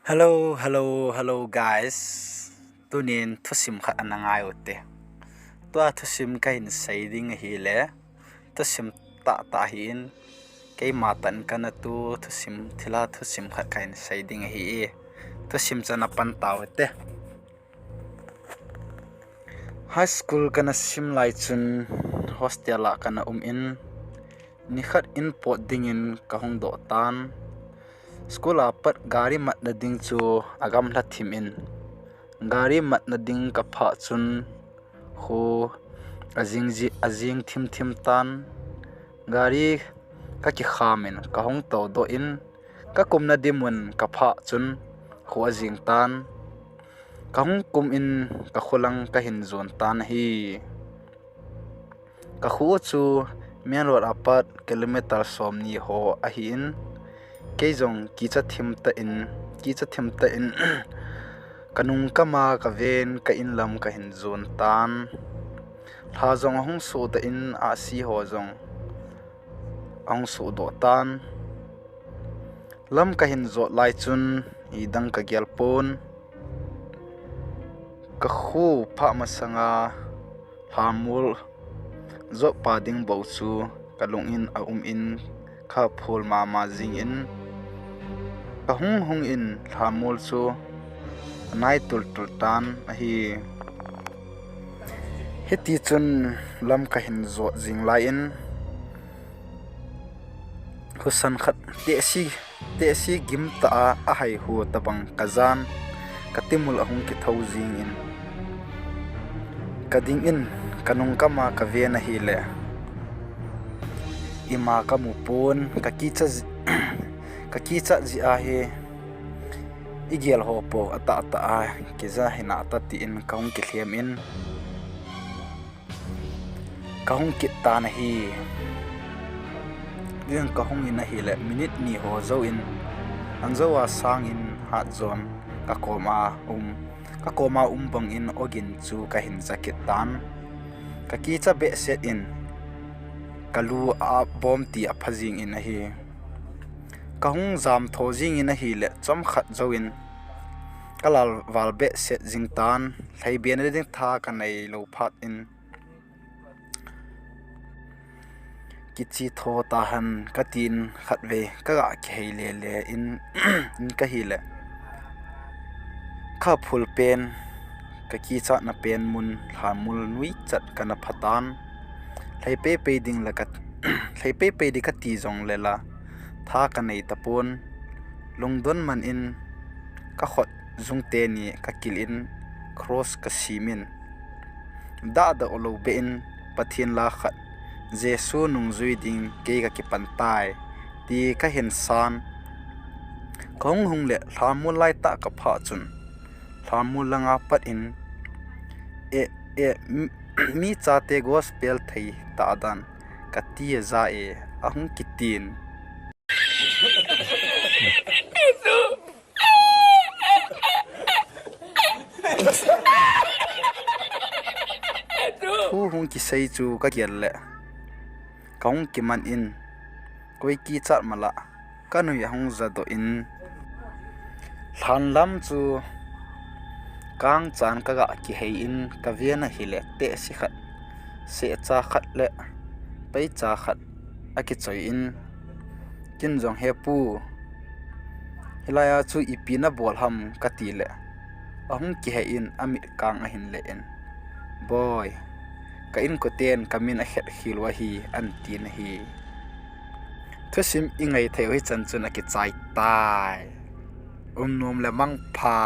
Hello guys. Tunin Thusim khat anangai ote. Tua Thusim kain saiding hi le. Thusim ta hin kay matan kana tu Thusim Thilha Thusim khat kain saiding hi e. Thusim chana pantaw te. High school kana sim lai chun hostel la kana in ni khat in pot dingin kahong do tan. School apat gari mat na ding chu agam la thim in gari mat na ding ka pha chun khu azing thim tan gari ka ki khamin ka hong to do in ka kum na dimun ka pha chun khu azing tan ka hong kum in ka khulang ka hin zon tan hi ka khu chu mian road apat kilometer som ni ho a hi in keizong kicha thim ta in kanung kama ka ven ka in lam ka hin zon tan tha zong hong su ta in a si ho zong ang su do tan lam ka hin zo lai chun i dang ka gyal pon ka khu pha masanga hamul zo pa ding bo chu kalung in a in kha phul ma jing in ka hung in hamul chu nai tul tan a hi heti chun lam ka hin zo jing lai in husan khat te si gim ta a hai hu tabang kazan katimul ahung ki thau jing in kading in kanung kama ka ve na hi le ima ka mu pon ka kicha ji a he igel ho po ata a kiza hina ta ti in kaung ki thlem in kaung ki ta na hi yang kahung in a hi le minute ni ho zo in an zo wa sang in hat zon ka koma bang in ogin chu ka hin jacket tan ka kicha be set in kalu a bom ti a phajing in a hi kahung zam tho jing in a hi le chom khat zo in kalal wal be set jing tan thlai ben ding tha ka nei lo phat in kichi tho ta han katin khat ve ka ga khei le in in ka hi le kha phul pen ka kicha na pen mun hamul nui chat kana phatan thlai pe ding la kat thlai pe di ka ti jong le la tha ka nei tapon lungdon man in ka khot zung te ni ka kil in cross ka simin da olo be in pathin la khat jesu nung zui ding ke ka ki pantai ti ka hen san khong hung le thamul lai ta ka pha chun thamul langa pat in mi cha te gospel thei ta dan ka ti za e ahung kitin hung ki sei chu ka gyal le kaung ki man in koi ki chat mala kanu ya hung za do in than lam chu kang chan ka ga ki hei in ka viana hi le te si khat se cha khat le pai cha khat a ki choi in kin jong he pu hilaya chu ipina bol ham ka ti le ahung ki hei in amit kang a hin le in boy ka in ko ten kamin a het hilwa hi an tin hi Thusim ingai thei hoi chan chun a ki chai tai nom le mang pha